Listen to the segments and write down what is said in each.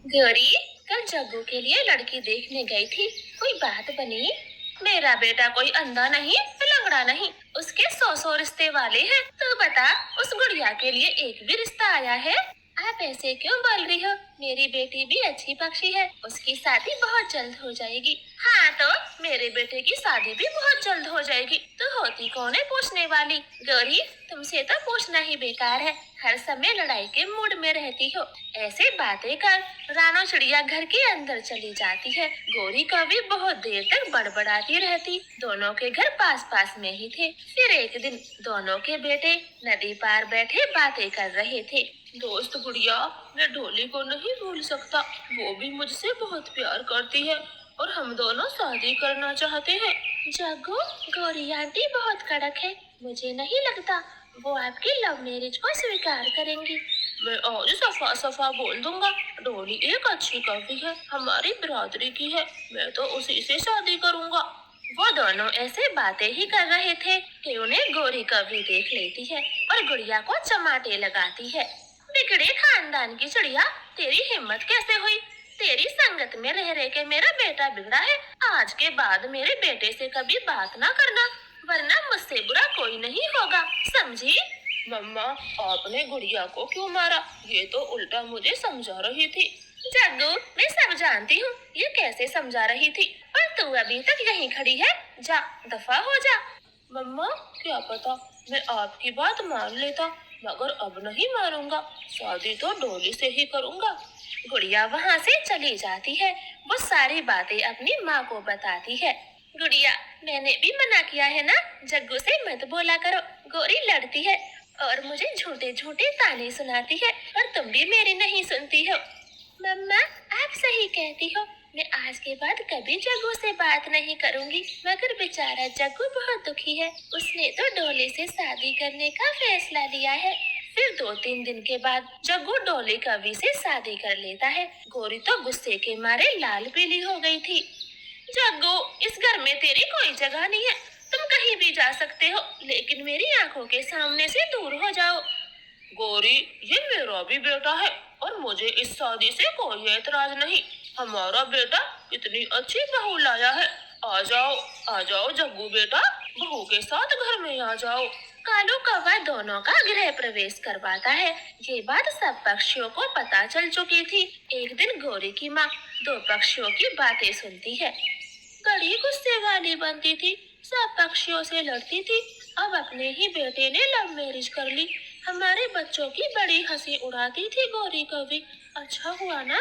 गौरी, कल जग्गू के लिए लड़की देखने गई थी। कोई बात बनी? मेरा बेटा कोई अंधा नहीं, लंगड़ा नहीं, उसके सौ सौ रिश्ते वाले हैं। तू बता, उस गुड़िया के लिए एक भी रिश्ता आया है? आप ऐसे क्यों बोल रही हो? मेरी बेटी भी अच्छी पक्षी है, उसकी शादी बहुत जल्द हो जाएगी। हाँ तो मेरे बेटे की शादी भी बहुत जल्द हो जाएगी। तो होती कौन है पूछने वाली? गौरी, तुमसे तो पूछना ही बेकार है, हर समय लड़ाई के मूड में रहती हो। ऐसे बातें कर रानो चिड़िया घर के अंदर चली जाती है। गौरी कभी बहुत देर तक बड़बड़ाती रहती। दोनों के घर पास पास में ही थे। फिर एक दिन दोनों के बेटे नदी पार बैठे बातें कर रहे थे। दोस्त गुड़िया, मैं डोली को नहीं भूल सकता। वो भी मुझसे बहुत प्यार करती है और हम दोनों शादी करना चाहते हैं। जग्गू, गौरी आंटी बहुत कड़क है, मुझे नहीं लगता वो आपकी लव मैरिज को स्वीकार करेंगी। मैं आज सफा सफा बोल दूंगा, डोली एक अच्छी कवि है, हमारी बिरादरी की है, मैं तो उसी से शादी करूंगा। वो दोनों ऐसे बातें ही कर रहे थे कि उन्हें गौरी कवि देख लेती है और गुड़िया को चमाटे लगाती है। बिगड़े खानदान की चिड़िया, तेरी हिम्मत कैसे हुई? तेरी संगत में रह रह के मेरा बेटा बिगड़ा है। आज के बाद मेरे बेटे से कभी बात ना करना, वरना मुझसे बुरा कोई नहीं होगा, समझी? मम्मा, आपने गुड़िया को क्यों मारा? ये तो उल्टा मुझे समझा रही थी। जग्गू, मैं सब जानती हूँ ये कैसे समझा रही थी, पर तू अभी तक यहीं खड़ी है। जा, दफा हो जा। मम्मा, क्या पता मैं आपकी बात मान लेता, मगर अब नहीं मानूंगा। शादी तो डोली से ही करूंगा। गुड़िया वहाँ से चली जाती है। वो सारी बातें अपनी माँ को बताती है। गुड़िया, मैंने भी मना किया है ना, जग्गू से मत बोला करो। गौरी लड़ती है और मुझे झूठे झूठे ताने सुनाती है, और तुम भी मेरी नहीं सुनती हो। मम्मा, आप सही कहती हो, मैं आज के बाद कभी जग्गू से बात नहीं करूंगी। मगर बेचारा जग्गू बहुत दुखी है, उसने तो डोली से शादी करने का फैसला लिया है। फिर 2-3 दिन के बाद जग्गू डोली कवि से शादी कर लेता है। गौरी तो गुस्से के मारे लाल पीली हो गई थी। जग्गू, इस घर में तेरी कोई जगह नहीं है। तुम कहीं भी जा सकते हो, लेकिन मेरी आंखों के सामने से दूर हो जाओ। गौरी, ये मेरा भी बेटा है और मुझे इस शादी से कोई एतराज नहीं। हमारा बेटा इतनी अच्छी बहू लाया है। आ जाओ जग्गू बेटा, बहू के साथ घर में आ जाओ। कालू कौवा दोनों का गृह प्रवेश करवाता है। ये बात सब पक्षियों को पता चल चुकी थी। एक दिन गौरी की माँ दो पक्षियों की बातें सुनती है। बड़ी गुस्से वाली बनती थी, सब पक्षियों से लड़ती थी, अब अपने ही बेटे ने लव मैरिज कर ली। हमारे बच्चों की बड़ी हंसी उड़ाती थी गौरी कवि। अच्छा हुआ ना?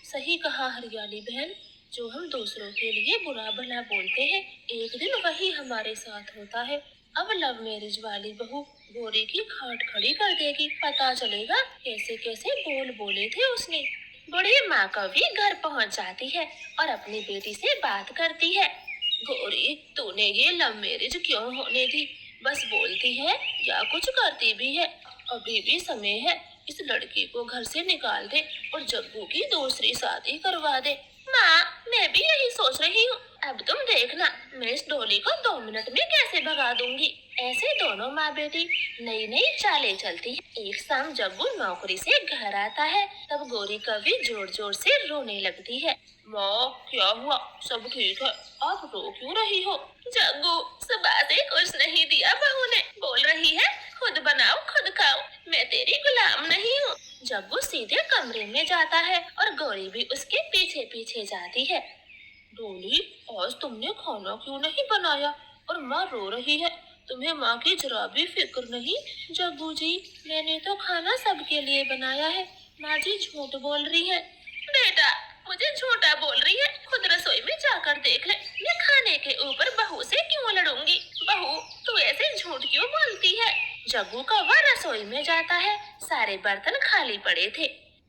सही कहा हरियाली बहन, जो हम दूसरों के लिए बुरा भला बोलते हैं, एक दिन वही हमारे साथ होता है। अब लव मैरिज वाली बहू गौरी की खाट खड़ी कर देगी, पता चलेगा कैसे कैसे बोल बोले थे उसने। बूढ़ी माँ कवि घर पहुँच जाती है और अपनी बेटी से बात करती है। गौरी, तूने ये लव मैरिज क्यों होने दी? बस बोलती है या कुछ करती भी है? अभी भी समय है, इस लड़की को घर से निकाल दे और जग्गू की दूसरी शादी करवा दे। माँ, मैं भी यही सोच रही हूँ। अब तुम देखना, मैं इस डोली को 2 मिनट में कैसे भगा दूंगी। ऐसे दोनों माँ बेटी नई नई चालें चलती है। एक शाम जग्गू नौकरी से घर आता है, तब गौरी कवि जोर जोर से रोने लगती है। माँ, क्या हुआ? सब ठीक है, आप रो क्यों रही हो? जग्गू, सुबह से कुछ नहीं दिया बहू ने, बोल रही है खुद बनाओ खुद खाओ, मैं तेरी गुलाम नहीं हूँ। जग्गू सीधे कमरे में जाता है और गौरी भी उसके पीछे पीछे जाती है। डोली, आज तुमने खाना क्यों नहीं बनाया और माँ रो रही है? तुम्हें माँ की जरा भी फिक्र नहीं? जग्गू जी, मैंने तो खाना सबके लिए बनाया है, माँ जी झूठ बोल रही है। बेटा, मुझे झूठा बोल रही है, खुद रसोई में जाकर देख ले। मैं खाने के ऊपर बहू से क्यों लड़ूंगी? बहू, तू ऐसे झूठ क्यों बोलती है? जग्गू कौवा रसोई में जाता है, सारे बर्तन खाली पड़े थे।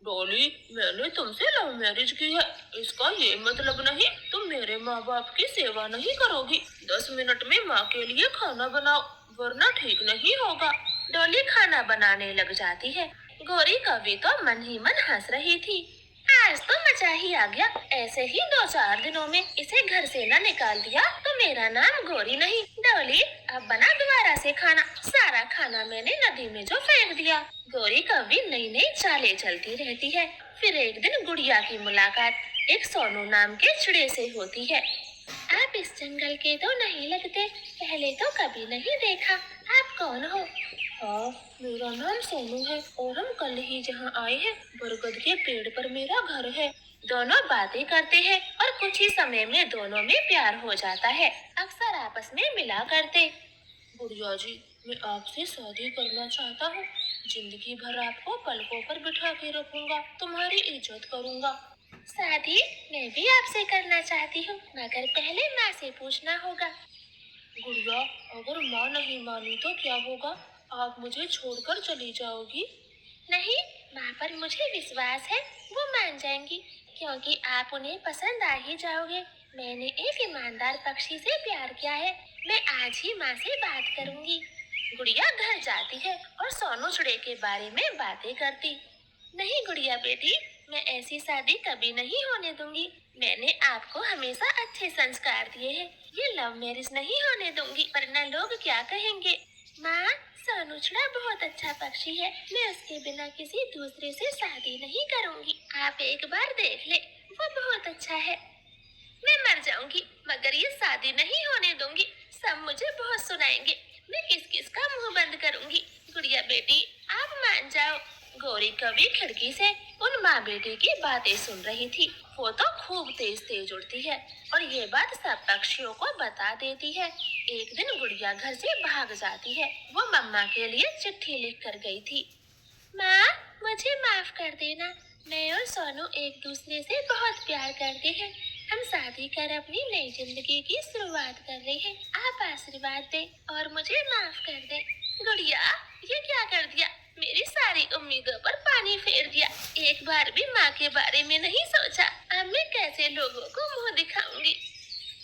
डॉली, मैंने तुमसे लव मैरिज की है, इसका ये मतलब नहीं तुम मेरे माँ बाप की सेवा नहीं करोगी। 10 मिनट में माँ के लिए खाना बनाओ, वरना ठीक नहीं होगा। डॉली खाना बनाने लग जाती है। गौरी कवि तो मन ही मन हंस रही थी। आज तो मजा ही आ गया। ऐसे ही 2-4 दिनों में इसे घर से ना निकाल दिया तो मेरा नाम गोरी नहीं। डोली, अब बना दोबारा से खाना। सारा खाना मैंने नदी में जो फेंक दिया। गोरी कभी नई नई चालें चलती रहती है। फिर एक दिन गुड़िया की मुलाकात एक सोनू नाम के चिड़े से होती है। आप इस जंगल के तो नहीं लगते, पहले तो कभी नहीं देखा। आप कौन हो? हाँ, मेरा नाम सोनू है और हम कल ही जहाँ आए हैं। बरगद के पेड़ पर मेरा घर है। दोनों बातें करते हैं और कुछ ही समय में दोनों में प्यार हो जाता है। अक्सर आपस में मिला करते। बुढ़िया जी, मैं आपसे शादी करना चाहता हूँ। जिंदगी भर आपको पलकों पर बिठा के रखूंगा, तुम्हारी इज्जत करूंगा। शादी मैं भी आपसे करना चाहती हूँ, मगर पहले माँ से पूछना होगा। गुड़िया, अगर माँ नहीं मानी तो क्या होगा? आप मुझे छोड़कर चली जाओगी? नहीं, माँ पर मुझे विश्वास है, वो मान जाएंगी, क्योंकि आप उन्हें पसंद आ ही जाओगे। मैंने एक ईमानदार पक्षी से प्यार किया है। मैं आज ही माँ से बात करूंगी। गुड़िया घर जाती है और सोनू चिड़े के बारे में बातें करती। नहीं गुड़िया बेटी, मैं ऐसी शादी कभी नहीं होने दूंगी। मैंने आपको हमेशा अच्छे संस्कार दिए हैं। ये लव मैरिज नहीं होने दूंगी, वरना लोग क्या कहेंगे। माँ, सोनू चिड़ा बहुत अच्छा पक्षी है। मैं उसके बिना किसी दूसरे से शादी नहीं करूंगी। आप एक बार देख ले, वो बहुत अच्छा है। मैं मर जाऊंगी, मगर ये शादी नहीं होने दूंगी। सब मुझे बहुत सुनाएंगे। मैं किस किस का मुंह बंद करूंगी। गुड़िया बेटी, आप मान जाओ। गौरी कभी खिड़की से उन माँ बेटी की बातें सुन रही थी। वो तो खूब तेज तेज उड़ती है और ये बात सब पक्षियों को बता देती है। एक दिन गुड़िया घर से भाग जाती है। वो मम्मा के लिए चिट्ठी लिख कर गई थी। माँ, मुझे माफ कर देना। मैं और सोनू एक दूसरे से बहुत प्यार करते हैं। हम शादी कर अपनी नई जिंदगी की शुरुआत कर रहे हैं। आप आशीर्वाद दें और मुझे माफ कर दें। गुड़िया, ये क्या कर दिया? मेरी सारी उम्मीदों पर पानी फेर दिया। एक बार भी माँ के बारे में नहीं सोचा। अब मैं कैसे लोगों को मुंह दिखाऊंगी?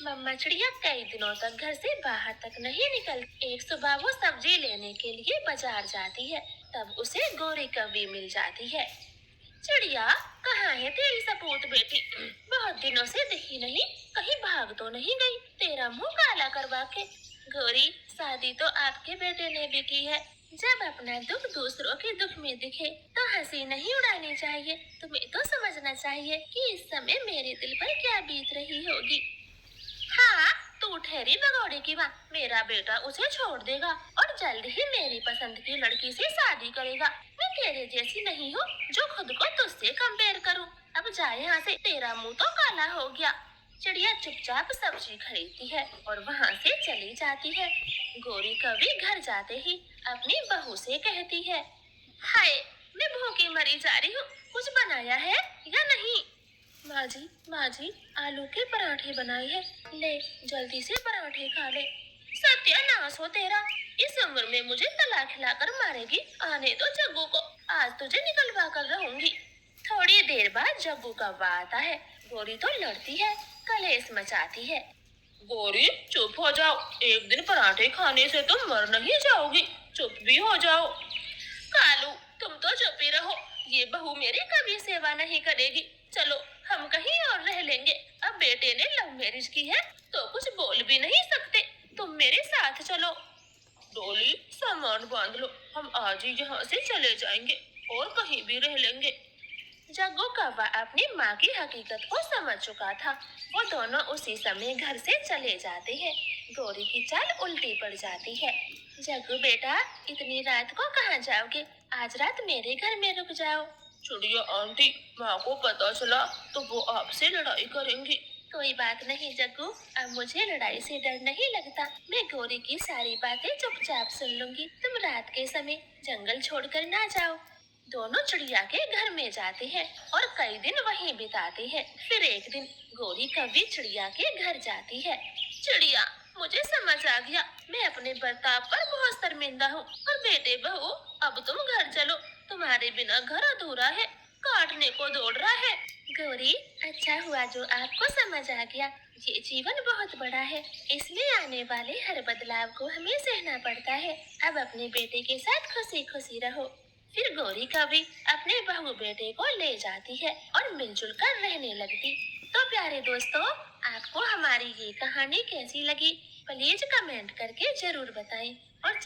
मम्मा चिड़िया कई दिनों तक घर से बाहर तक नहीं निकलती। एक सुबह वो सब्जी लेने के लिए बाजार जाती है। तब उसे गोरी कौवी मिल जाती है। चिड़िया, कहाँ है तेरी सपूत बेटी? बहुत दिनों से दिखी नहीं, कहीं भाग तो नहीं गई तेरा मुंह काला करवा के। गोरी, शादी तो आपके बेटे ने भी की है। जब अपना दुख दूसरों के दुख में दिखे तो हंसी नहीं उड़ानी चाहिए। तुम्हें तो समझना चाहिए कि इस समय मेरे दिल पर क्या बीत रही होगी। हाँ, तू ठहरी भगोड़े की माँ। मेरा बेटा उसे छोड़ देगा और जल्द ही मेरी पसंद की लड़की से शादी करेगा। मैं तेरे जैसी नहीं हूँ जो खुद को तुझसे कंपेयर करूँ। अब जा यहाँ से, तेरा मुंह तो काला हो गया। चिड़िया चुपचाप सब्जी खरीदती है और वहाँ से चली जाती है। गोरी कभी घर जाते ही अपनी बहू से कहती है, हाय, मैं भूखी मरी जा रही हूँ। कुछ बनाया है या नहीं? माँ जी, आलू के पराठे बनाए हैं। ले, जल्दी से पराठे खा ले। सत्यानाश हो तेरा। इस उम्र में मुझे तला खिलाकर मारेगी। आने दो जग्गू को, आज तुझे निकलवा कर रहूंगी। थोड़ी देर बाद जग्गू कौवा आता है। गोरी तो लड़ती है, कलेश मचाती है। गोरी, चुप हो जाओ। एक दिन पराठे खाने से तुम मर नहीं जाओगी। चुप भी हो जाओ। कालू, तुम तो चुप ही रहो। ये बहू मेरी कभी सेवा नहीं करेगी। चलो, हम कहीं और रह लेंगे। अब बेटे ने लव मैरिज की है तो कुछ बोल भी नहीं सकते। तुम मेरे साथ चलो। डोली, सामान बांध लो, हम आज ही यहाँ से चले जाएंगे और कहीं भी रह लेंगे। जग्गू कौवा अपनी माँ की हकीकत को समझ चुका था। वो दोनों उसी समय घर से चले जाते हैं। गौरी की चाल उल्टी पड़ जाती है। जग्गू बेटा, इतनी रात को कहाँ जाओगे? आज रात मेरे घर में रुक जाओ। चिड़िया आंटी, माँ को पता चला तो वो आपसे लड़ाई करेंगी। कोई बात नहीं जग्गू, अब मुझे लड़ाई से डर नहीं लगता। मैं गौरी की सारी बातें चुपचाप सुन लूंगी। तुम रात के समय जंगल छोड़कर ना जाओ। दोनों चिड़िया के घर में जाते हैं और कई दिन वहीं बिताते हैं। फिर एक दिन गोरी कभी चिड़िया के घर जाती है। चिड़िया, मुझे समझ आ गया। मैं अपने बर्ताव पर बहुत शर्मिंदा हूँ। और बेटे बहू, अब तुम घर चलो। तुम्हारे बिना घर अधूरा है, काटने को दौड़ रहा है। गौरी, अच्छा हुआ जो आपको समझ आ गया। ये जीवन बहुत बड़ा है, इसमें आने वाले हर बदलाव को हमें सहना पड़ता है। अब अपने बेटे के साथ खुशी खुशी रहो। फिर गौरी कभी अपने बहू बेटे को ले जाती है और मिलजुल कर रहने लगती। तो प्यारे दोस्तों, आपको हमारी ये कहानी कैसी लगी? प्लीज कमेंट करके जरूर बताएं और